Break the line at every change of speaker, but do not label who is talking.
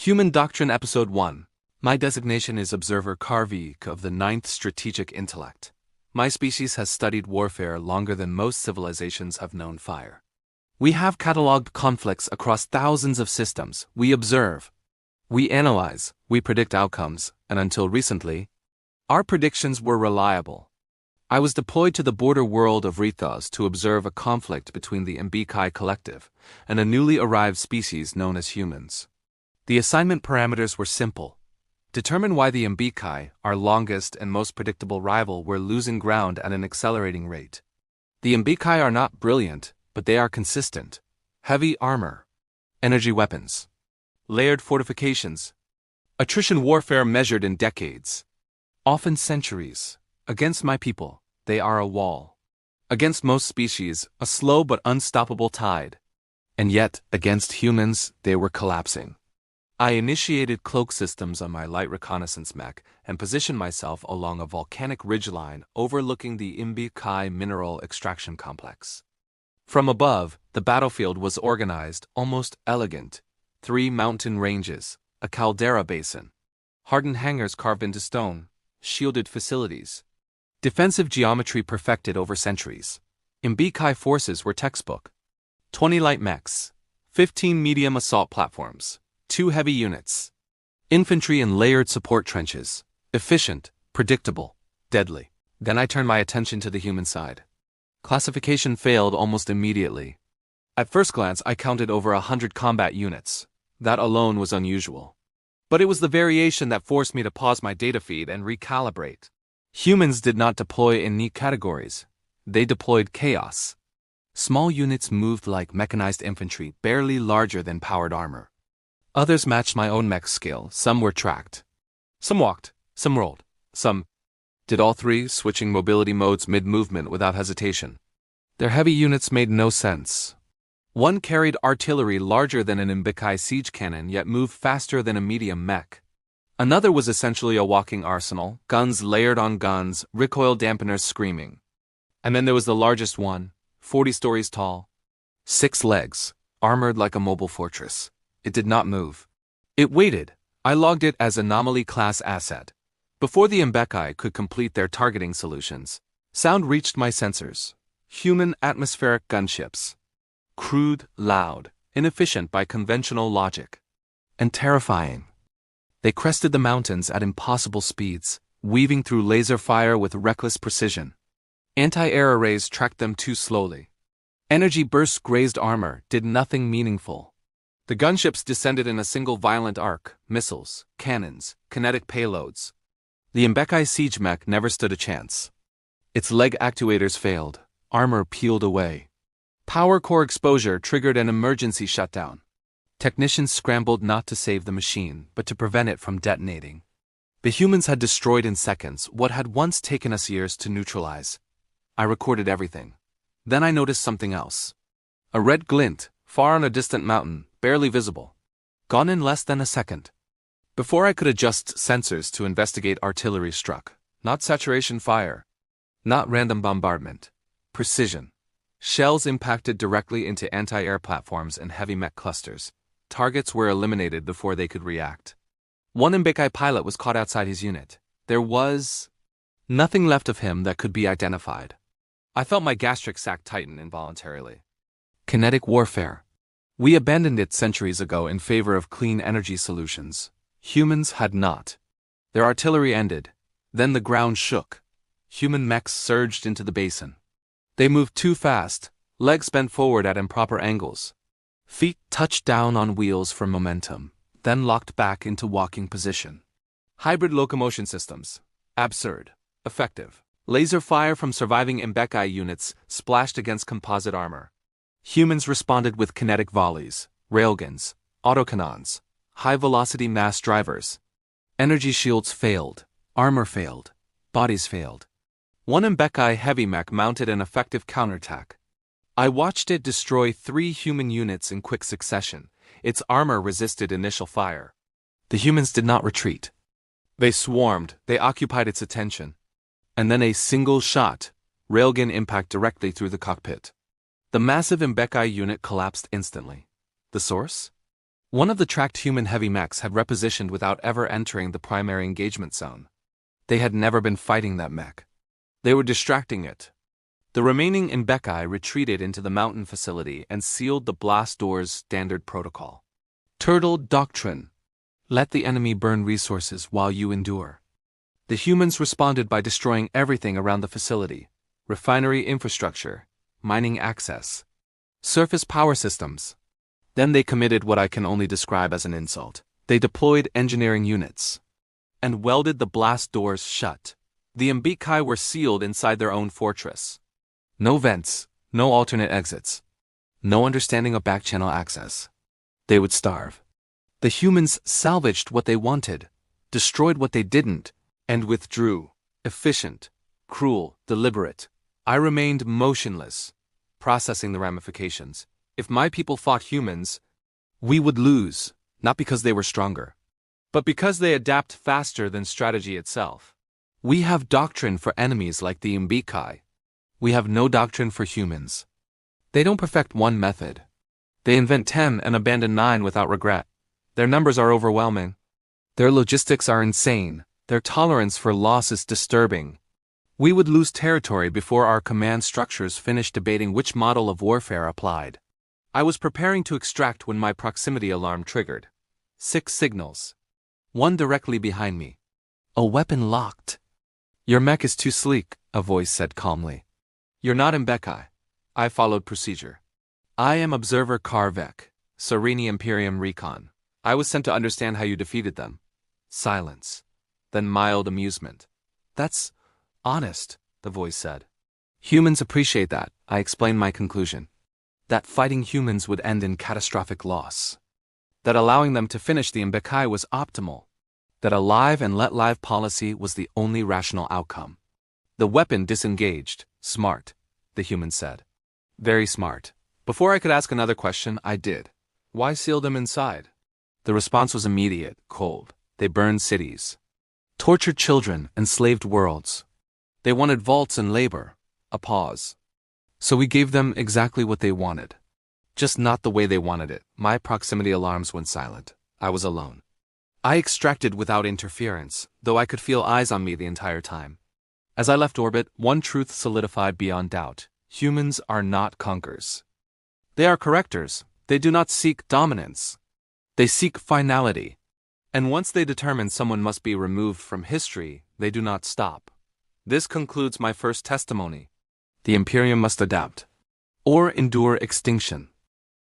Human Doctrine Episode 1. My designation is Observer Karvik of the 9th Strategic Intellect. My species has studied warfare longer than most civilizations have known fire. We have cataloged conflicts across thousands of systems. We observe. We analyze. We predict outcomes, and until recently, our predictions were reliable. I was deployed to the border world of Rethos to observe a conflict between the Mbekai collective and a newly arrived species known as humans. The assignment parameters were simple. Determine why the Mbekai, our longest and most predictable rival, were losing ground at an accelerating rate. The Mbekai are not brilliant, but they are consistent. Heavy armor, energy weapons, layered fortifications, attrition warfare measured in decades, often centuries. Against my people, they are a wall. Against most species, a slow but unstoppable tide. And yet, against humans, they were collapsing. I initiated cloak systems on my light reconnaissance mech and positioned myself along a volcanic ridgeline overlooking the Mbekai mineral extraction complex. From above, the battlefield was organized, almost elegant. 3 mountain ranges, a caldera basin, hardened hangars carved into stone, shielded facilities. Defensive geometry perfected over centuries. Mbekai forces were textbook. 20 light mechs, 15 medium assault platforms, 2 heavy units. Infantry and layered support trenches. Efficient, predictable, deadly. Then I turned my attention to the human side. Classification failed almost immediately. At first glance, I counted over 100 combat units. That alone was unusual. But it was the variation that forced me to pause my data feed and recalibrate. Humans did not deploy in neat categories. They deployed chaos. Small units moved like mechanized infantry, barely larger than powered armor. Others matched my own mech skill. Some were tracked. Some walked. Some rolled. Some did all 3, switching mobility modes mid-movement without hesitation. Their heavy units made no sense. One carried artillery larger than an Mbekai siege cannon yet moved faster than a medium mech. Another was essentially a walking arsenal, guns layered on guns, recoil dampeners screaming. And then there was the largest one, 40 stories tall. 6 legs, armored like a mobile fortress. It did not move. It waited. I logged it as anomaly class asset. Before the Mbekai could complete their targeting solutions, sound reached my sensors. Human atmospheric gunships. Crude, loud, inefficient by conventional logic. And terrifying. They crested the mountains at impossible speeds, weaving through laser fire with reckless precision. Anti-air arrays tracked them too slowly. Energy bursts grazed armor, did nothing meaningful. The gunships descended in a single violent arc, missiles, cannons, kinetic payloads. The Mbekai siege mech never stood a chance. Its leg actuators failed, armor peeled away. Power core exposure triggered an emergency shutdown. Technicians scrambled not to save the machine, but to prevent it from detonating. The humans had destroyed in seconds what had once taken us years to neutralize. I recorded everything. Then I noticed something else. A red glint, far on a distant mountain, barely visible. Gone in less than a second. Before I could adjust sensors to investigate, artillery struck. Not saturation fire. Not random bombardment. Precision. Shells impacted directly into anti-air platforms and heavy mech clusters. Targets were eliminated before they could react. One Mbekai pilot was caught outside his unit. There was nothing left of him that could be identified. I felt my gastric sac tighten involuntarily. Kinetic warfare. We abandoned it centuries ago in favor of clean energy solutions. Humans had not. Their artillery ended. Then the ground shook. Human mechs surged into the basin. They moved too fast, legs bent forward at improper angles. Feet touched down on wheels for momentum, then locked back into walking position. Hybrid locomotion systems. Absurd. Effective. Laser fire from surviving Mbekai units splashed against composite armor. Humans responded with kinetic volleys, railguns, autocannons, high-velocity mass drivers. Energy shields failed, armor failed, bodies failed. One Mbekai heavy mech mounted an effective counterattack. I watched it destroy 3 human units in quick succession. Its armor resisted initial fire. The humans did not retreat. They swarmed, they occupied its attention. And then a single shot, railgun impact directly through the cockpit. The massive Mbekai unit collapsed instantly. The source? One of the tracked human heavy mechs had repositioned without ever entering the primary engagement zone. They had never been fighting that mech. They were distracting it. The remaining Imbekai retreated into the mountain facility and sealed the blast door's standard protocol. Turtle Doctrine. Let the enemy burn resources while you endure. The humans responded by destroying everything around the facility: refinery infrastructure, mining access, surface power systems. Then they committed what I can only describe as an insult. They deployed engineering units and welded the blast doors shut. The Imbekai were sealed inside their own fortress. No vents, no alternate exits, no understanding of back-channel access. They would starve. The humans salvaged what they wanted, destroyed what they didn't, and withdrew. Efficient, cruel, deliberate. I remained motionless, processing the ramifications. If my people fought humans, we would lose, not because they were stronger, but because they adapt faster than strategy itself. We have doctrine for enemies like the Imbekai. We have no doctrine for humans. They don't perfect one method. They invent 10 and abandon 9 without regret. Their numbers are overwhelming. Their logistics are insane. Their tolerance for loss is disturbing. We would lose territory before our command structures finished debating which model of warfare applied. I was preparing to extract when my proximity alarm triggered. 6 signals. One directly behind me. A weapon locked. Your mech is too sleek, a voice said calmly. You're not Imbekai. I followed procedure. I am Observer Karvek, Sereni Imperium Recon. I was sent to understand how you defeated them. Silence. Then mild amusement. That's honest, the voice said. Humans appreciate that, I explained my conclusion. That fighting humans would end in catastrophic loss. That allowing them to finish the Imbekai was optimal. That a live and let live policy was the only rational outcome. The weapon disengaged. Smart, the human said. Very smart. Before I could ask another question, I did. Why seal them inside? The response was immediate, cold. They burned cities, tortured children, enslaved worlds. They wanted vaults and labor. A pause. So we gave them exactly what they wanted. Just not the way they wanted it. My proximity alarms went silent. I was alone. I extracted without interference, though I could feel eyes on me the entire time. As I left orbit, one truth solidified beyond doubt. Humans are not conquerors. They are correctors. They do not seek dominance. They seek finality. And once they determine someone must be removed from history, they do not stop. This concludes my first testimony. The Imperium must adapt, or endure extinction.